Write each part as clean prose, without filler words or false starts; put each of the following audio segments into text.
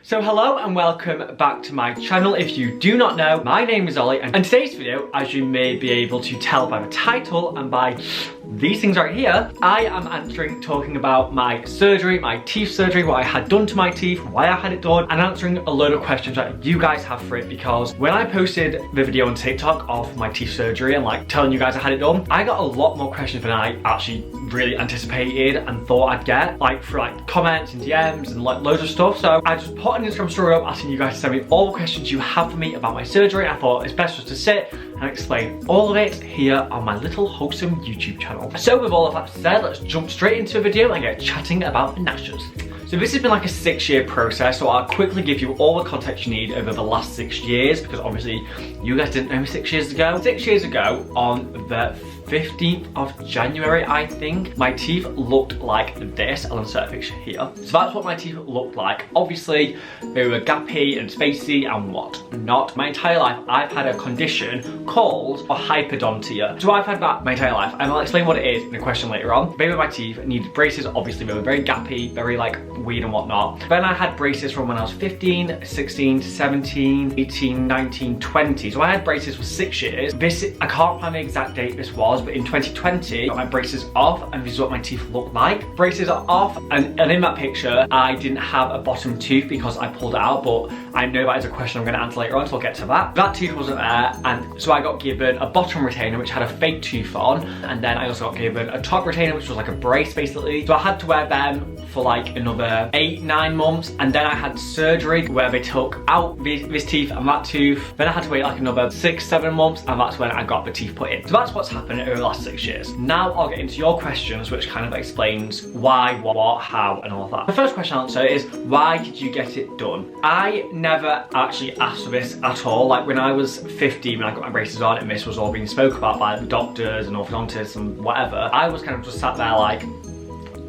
So hello and welcome back to my channel. If you do not know, my name is Ollie, and in today's video, as you may be able to tell by the title and by these things right here, I am talking about my surgery, my teeth surgery, what I had done to my teeth, why I had it done, and answering a load of questions that you guys have for it, because when I posted the video on TikTok of my teeth surgery and like telling you guys I had it done, I got a lot more questions than I actually really anticipated and thought I'd get, like through like comments and DMs and like loads of stuff. So I just put an Instagram story up asking you guys to send me all the questions you have for me about my surgery. I thought it's best just to sit and explain all of it here on my little wholesome YouTube channel. So with all of that said, let's jump straight into the video and get chatting about the gnashers. So this has been like a 6-year process, so I'll quickly give you all the context you need over the last 6 years, because obviously you guys didn't know me 6 years ago. 6 years ago, on the 15th of January, I think, my teeth looked like this. I'll insert a picture here. So that's what my teeth looked like. Obviously, they were gappy and spacey and whatnot. My entire life, I've had a condition called hypodontia. So I've had that my entire life, and I'll explain what it is in a question later on. Maybe my teeth needed braces. Obviously, they were very gappy, very like weird and whatnot. Then I had braces from when I was 15, 16, 17, 18, 19, 20. So I had braces for 6 years. I can't find the exact date this was, but in 2020, I got my braces off, and this is what my teeth look like. Braces are off, and in that picture, I didn't have a bottom tooth because I pulled it out, but I know that is a question I'm going to answer later on, so I'll get to that. That tooth wasn't there, and so I got given a bottom retainer, which had a fake tooth on, and then I also got given a top retainer, which was like a brace, basically. So I had to wear them for like another 8-9 months, and then I had surgery where they took out this teeth and that tooth. Then I had to wait like another 6-7 months, and that's when I got the teeth put in. So that's what's happened over the last 6 years. Now I'll get into your questions, which kind of explains why, what, how, and all of that. The first question I'll answer is, why did you get it done? I never actually asked for this at all. Like when I was 15, when I got my braces on and this was all being spoke about by the doctors and orthodontists and whatever, I was kind of just sat there like,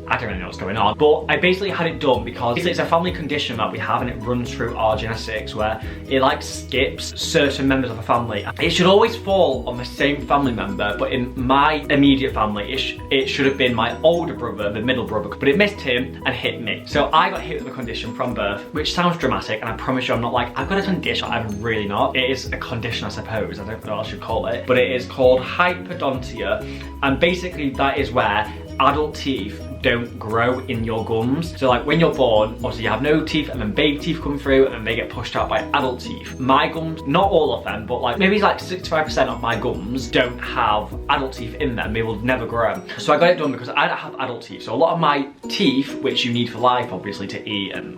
I don't really know what's going on, but I basically had it done because it's a family condition that we have, and it runs through our genetics where it like skips certain members of the family. It should always fall on the same family member, but in my immediate family, it should have been my older brother, the middle brother, but it missed him and hit me. So I got hit with a condition from birth, which sounds dramatic, and I promise you I'm not like, I've got a condition, I'm really not. It is a condition, I suppose, I don't know what I should call it, but it is called hypodontia, and basically that is where adult teeth don't grow in your gums. So like when you're born, obviously you have no teeth, and then baby teeth come through and then they get pushed out by adult teeth. My gums, not all of them, but like maybe like 65% of my gums don't have adult teeth in them. They will never grow. So I got it done because I don't have adult teeth. So a lot of my teeth, which you need for life, obviously, to eat, and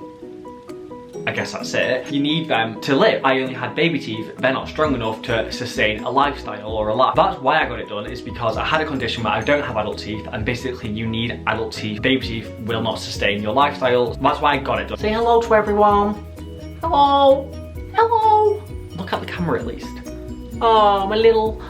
I guess that's it, you need them to live. I only had baby teeth. They're not strong enough to sustain a lifestyle or a life. That's why I got it done, is because I had a condition where I don't have adult teeth, and basically you need adult teeth. Baby teeth will not sustain your lifestyle. That's why I got it done. Say hello to everyone. Hello. Hello. Look at the camera at least. Oh, my little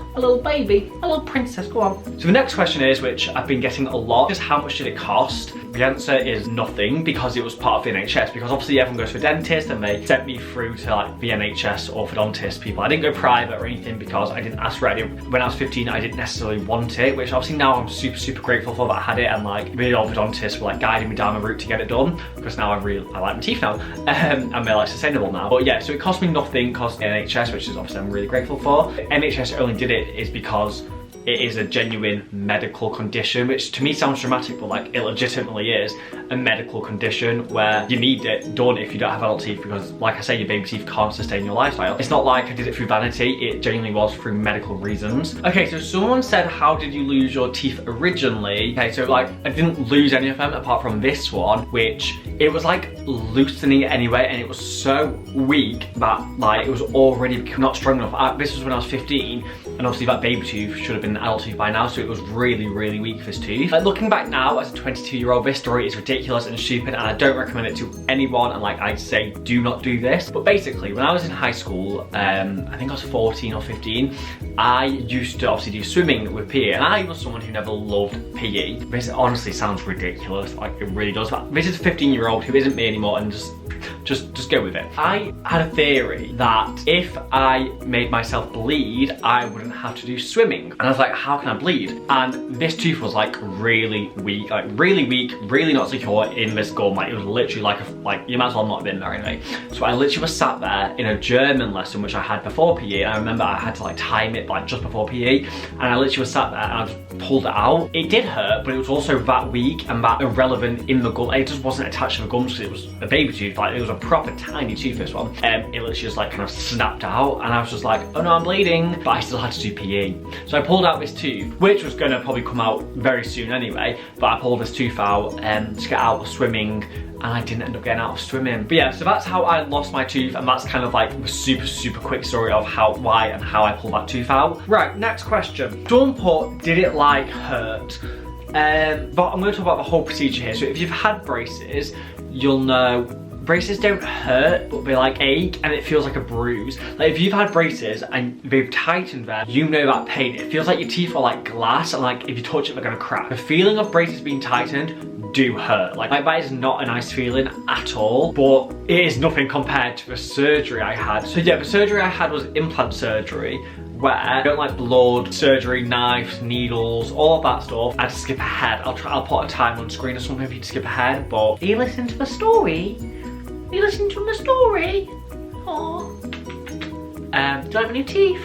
baby, my little princess, go on. So the next question is, which I've been getting a lot, is how much did it cost? The answer is nothing, because it was part of the NHS, because obviously everyone goes to a dentist and they sent me through to like the NHS orthodontist people. I didn't go private or anything because I didn't ask for it. When I was 15, I didn't necessarily want it, which obviously now I'm super grateful for that I had it, and like the orthodontists were like guiding me down the route to get it done, because now I like my teeth now, and they're like sustainable now. But yeah, so it cost me nothing, cost the NHS, which is obviously I'm really grateful for. NHS only did it is because it is a genuine medical condition, which to me sounds dramatic, but like it legitimately is a medical condition where you need it done if you don't have adult teeth, because like I say, your baby teeth can't sustain your lifestyle. It's not like I did it through vanity, it genuinely was through medical reasons. Okay, so someone said, how did you lose your teeth originally? Okay, so like I didn't lose any of them apart from this one, which it was like loosening anyway, and it was so weak that like it was already not strong enough. This was when I was 15, and obviously that baby tooth should have been an adult tooth by now, so it was really weak, this tooth. Like looking back now as a 22-year-old, this story is ridiculous and stupid, and I don't recommend it to anyone, and like I'd say, do not do this. But basically, when I was in high school, I think I was 14 or 15, I used to obviously do swimming with PE, and I was someone who never loved PE. This honestly sounds ridiculous, like it really does. This is a 15-year-old who isn't me anymore, and just just go with it. I had a theory that if I made myself bleed, I wouldn't have to do swimming. And I was like, how can I bleed? And this tooth was like really weak, really not secure in this gum. Like it was literally like you might as well not have been there anyway. So I literally was sat there in a German lesson which I had before PE, and I remember I had to like time it like just before PE, and I literally was sat there and I just pulled it out. It did hurt, but it was also that weak and that irrelevant in the gum. It just wasn't attached to the gums because it was a baby tooth. Like it was a proper tiny tooth, this one. It literally just like kind of snapped out, and I was just like, oh no, I'm bleeding, but I still had to do PE. So I pulled out this tooth, which was gonna probably come out very soon anyway, but I pulled this tooth out to get out of swimming, and I didn't end up getting out of swimming. But yeah, so that's how I lost my tooth, and that's kind of like the super quick story of why and how I pulled that tooth out. Right, next question. Dawn put, did it like hurt? But I'm going to talk about the whole procedure here. So if you've had braces, you'll know braces don't hurt, but they like ache and it feels like a bruise. Like if you've had braces and they've tightened there, you know that pain. It feels like your teeth are like glass, and like if you touch it, they're gonna crack. The feeling of braces being tightened do hurt. Like that is not a nice feeling at all, but it is nothing compared to the surgery I had. So yeah, the surgery I had was implant surgery, where I don't like blood, surgery, knives, needles, all of that stuff. I had to skip ahead. I'll put a time on screen or something for you to skip ahead, but are you listening to the story? Are you listening to the story? Oh. Do I have any teeth?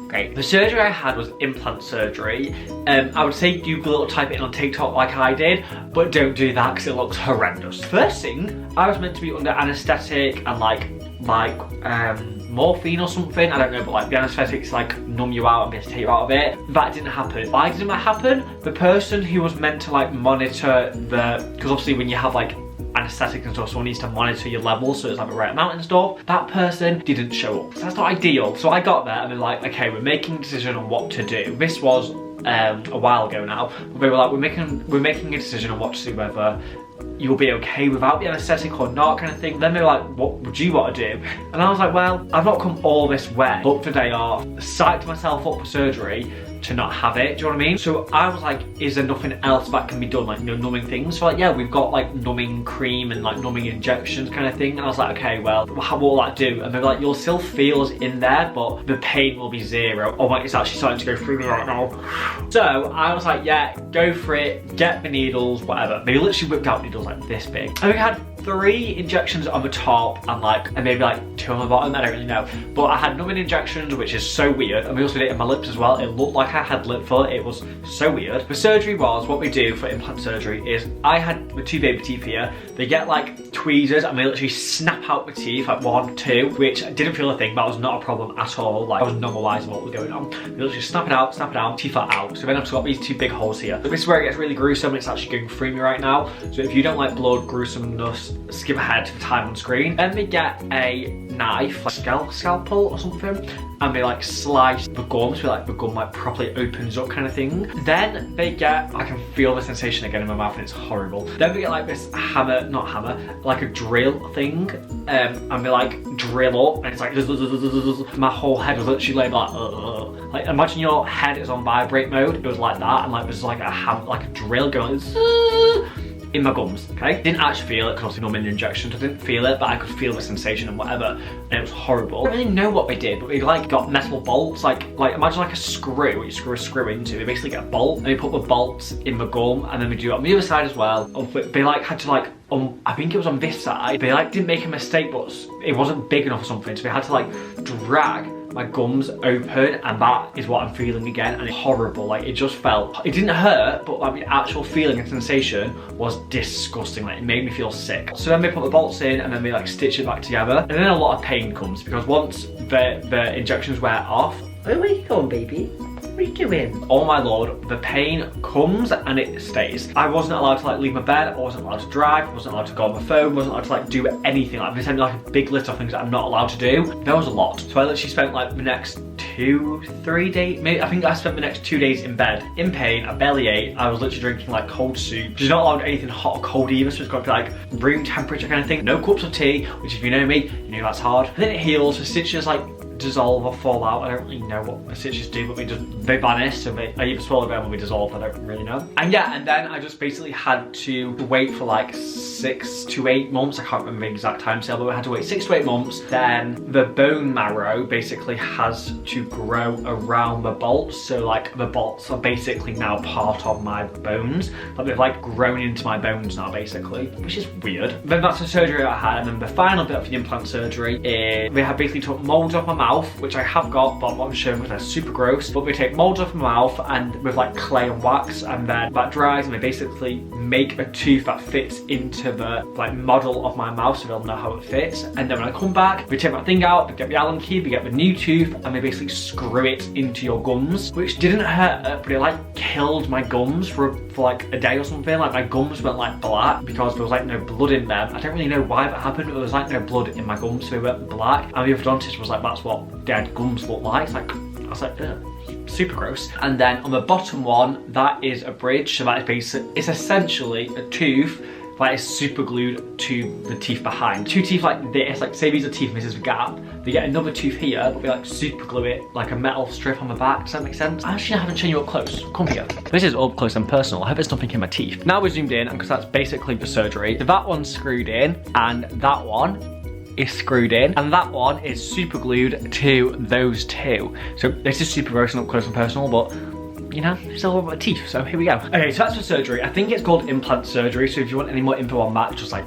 Great. The surgery I had was implant surgery. I would say Google it or type it in on TikTok like I did, but don't do that because it looks horrendous. First thing, I was meant to be under anaesthetic and like morphine or something, I don't know, but like the anaesthetics like numb you out and be able to take you out of it. That didn't happen. Why didn't that happen? The person who was meant to like monitor because obviously when you have like anaesthetic and stuff, someone needs to monitor your levels so it's like the right amount and stuff. That person didn't show up. So that's not ideal. So I got there and they're like, okay, we're making a decision on what to do. This was a while ago now, but they were like, we're making a decision on what to do, whether you'll be okay without the anaesthetic or not, kind of thing. Then they were like, what would you want to do? And I was like, well, I've not come all this way, booked the day off, psyched myself up for surgery to not have it, do you know what I mean? So I was like, is there nothing else that can be done, like, you know, numbing things? So like, yeah, we've got like numbing cream and like numbing injections kind of thing. And I was like, okay, well, what will that do? And they were like, you'll still feel us in there, but the pain will be zero. Oh my, it's actually starting to go through me right now. So I was like, yeah, go for it, get the needles, whatever. They literally whipped out needles like this big. And we had 3 injections on the top and maybe like 2 on the bottom, I don't really know. But I had numbing injections, which is so weird. And we also did it in my lips as well. It looked like I had lip filler. It was so weird. The surgery was, what we do for implant surgery is, I had the 2 baby teeth here. They get like tweezers and they literally snap out the teeth, like 1, 2, which didn't feel a thing. That was not a problem at all. Like I was normalising what was going on. They literally snap it out, teeth are out. So then I've just got these 2 big holes here. So this is where it gets really gruesome. It's actually going through me right now. So if you don't like blood, gruesomeness, skip ahead to the time on screen. Then they get a knife, like scalpel or something, and they like slice the gum, so like the gum like properly opens up kind of thing. Then they get, I can feel the sensation again in my mouth and it's horrible. Then we get like this hammer, not hammer, like a drill thing, and they like drill up and it's like my whole head was literally like imagine your head is on vibrate mode. It was like that, and like there's like a drill going in my gums, okay? Didn't actually feel it because obviously numbing injections, I didn't feel it, but I could feel the sensation and whatever, and it was horrible. I don't really know what they did, but they like got metal bolts, like imagine like a screw, what you screw a screw into. They basically get a bolt, and they put the bolts in the gum, and then they do it on the other side as well. They like had to like, I think it was on this side, they like didn't make a mistake, but it wasn't big enough or something, so they had to like drag my gums open, and that is what I'm feeling again, and it's horrible. Like it just felt, it didn't hurt, but like the actual feeling and sensation was disgusting. Like it made me feel sick. So then they put the bolts in and then they like stitch it back together, and then a lot of pain comes because once the injections wear off. Where are you going, baby? What are you doing? Oh my lord, the pain comes and it stays. I wasn't allowed to like leave my bed, I wasn't allowed to drive, I wasn't allowed to go on my phone, wasn't allowed to like do anything. Like they sent me like a big list of things that I'm not allowed to do. There was a lot. So I literally spent like the next 2-3 days, maybe I think I spent the next 2 days in bed, in pain. I barely ate. I was literally drinking like cold soup. She's not allowed anything hot or cold either, so it's got to be like room temperature kind of thing. No cups of tea, which if you know me, you know that's hard. And then it heals, the stitches like dissolve or fall out. I don't really know what the stitches do, but they vanish, so they either swell around or we dissolve, I don't really know. And yeah, and then I just basically had to wait for like 6 to 8 months, I can't remember the exact time scale, but I had to wait 6 to 8 months. Then the bone marrow basically has to grow around the bolts, so like the bolts are basically now part of my bones, but they've like grown into my bones now basically, which is weird. Then that's the surgery I had, and then the final bit of the implant surgery is they have basically took molds off my mouth, which I have got, but I'm not showing because they're super gross. But they take molds off my mouth and with like clay and wax, and then that dries, and they basically make a tooth that fits into the like model of my mouth, so they'll know how it fits. And then when I come back, they take that thing out, they get the Allen key, they get the new tooth, and they basically screw it into your gums, which didn't hurt, but it like killed my gums for like a day or something. Like my gums went like black because there was like no blood in them. I don't really know why that happened, but there was like no blood in my gums, so they went black. And the orthodontist was like, that's what dead gums look like. It's like, I was like, ugh. Super gross. And then on the bottom one, that is a bridge, so that is basically, it's essentially a tooth that is super glued to the teeth behind. 2 teeth like this, like say these are teeth and this is a gap, they get another tooth here, but they like super glue it like a metal strip on the back. Does that make sense? I actually haven't shown you up close. Come here. This is up close and personal. I hope there's nothing in my teeth. Now we're zoomed in, and because that's basically the surgery. So that one's screwed in, and that one is screwed in, and that one is super glued to those 2. So this is super gross and up close and personal, but you know, it's all about teeth, so here we go. Okay, so that's for surgery. I think it's called implant surgery, so if you want any more info on that, just like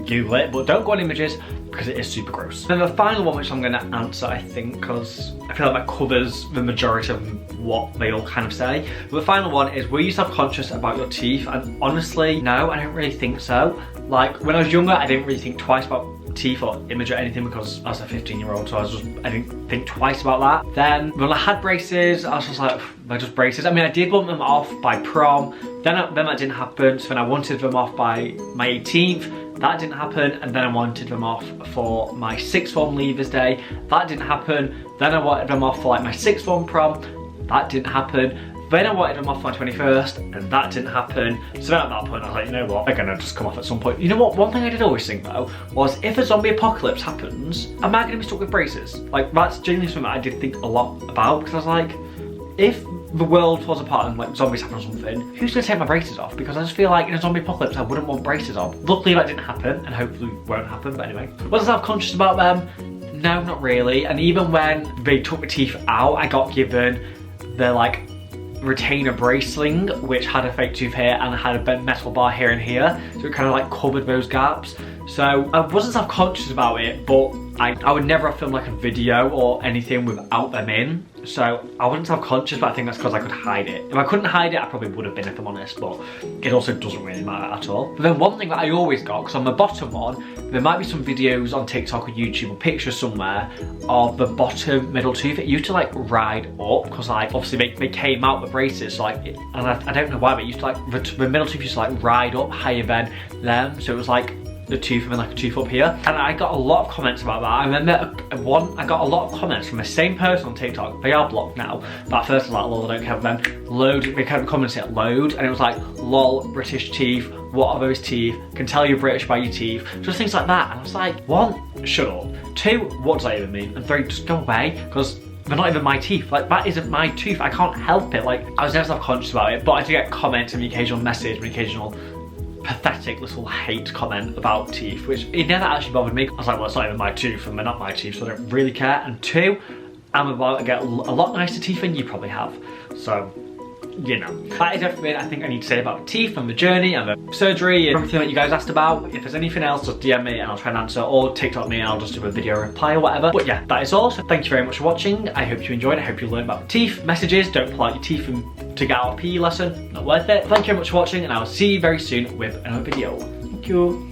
Google it, but don't go on images because it is super gross. Then the final one, which I'm gonna answer, I think, because I feel like that covers the majority of what they all kind of say. But the final one is, were you self-conscious about your teeth? And honestly, no, I don't really think so. Like, when I was younger, I didn't really think twice about teeth or image or anything because I was a 15-year-old, so I didn't think twice about that. Then when I had braces, I was just like, they're just braces. I mean, I did want them off by prom, then that didn't happen, so then I wanted them off by my 18th, that didn't happen, and then I wanted them off for my 6th form leavers day, that didn't happen, then I wanted them off for like my 6th form prom, that didn't happen. Then I wanted them off my 21st, and that didn't happen. So then at that point, I was like, you know what, they're gonna just come off at some point. You know what, one thing I did always think though, was if a zombie apocalypse happens, am I gonna be stuck with braces? Like, that's genuinely something I did think a lot about, because I was like, if the world falls apart and like zombies happen or something, who's gonna take my braces off? Because I just feel like in a zombie apocalypse, I wouldn't want braces on. Luckily that didn't happen, and hopefully won't happen, but anyway. Was I self-conscious about them? No, not really. And even when they took my teeth out, I got given the like retainer bracing, which had a fake tooth here and had a metal bar here and here, so it kind of like covered those gaps. So I wasn't self-conscious about it, but I would never have filmed like a video or anything without them in. So I wasn't self-conscious, but I think that's because I could hide it. If I couldn't hide it, I probably would have been, if I'm honest, but it also doesn't really matter at all. But then one thing that I always got, because on the bottom one, there might be some videos on TikTok or YouTube or pictures somewhere of the bottom middle tooth. It used to like ride up, because like obviously they came out the braces, so like, and I don't know why, but it used to like, the middle tooth used to like ride up higher than them. So it was like the tooth and then like a tooth up here, and I got a lot of comments about that. I remember I got a lot of comments from the same person on TikTok. They are blocked now, but at first I was like, lol, I don't care about them. Load, they kind of commented at load, and it was like, lol, British teeth, what are those teeth? Can tell you're British by your teeth. Just things like that. And I was like, 1, shut up. 2, what does that even mean? And 3, just go away, because they're not even my teeth. Like, that isn't my tooth. I can't help it. Like, I was never self-conscious about it, but I did get comments and the occasional message, and the occasional pathetic little hate comment about teeth, which it never actually bothered me. I was like, well, it's not even my tooth, and they're not my teeth, so I don't really care. And 2, I'm about to get a lot nicer teeth than you probably have. So, you know, that is everything I think I need to say about the teeth and the journey and the surgery and everything that you guys asked about. If there's anything else, just DM me and I'll try and answer, or TikTok me and I'll just do a video reply or whatever. But yeah, that is all. So thank you very much for watching. I hope you enjoyed. I hope you learned about the teeth. Messages, don't pull out your teeth to get out a PE lesson. Not worth it. Thank you very much for watching, and I'll see you very soon with another video. Thank you.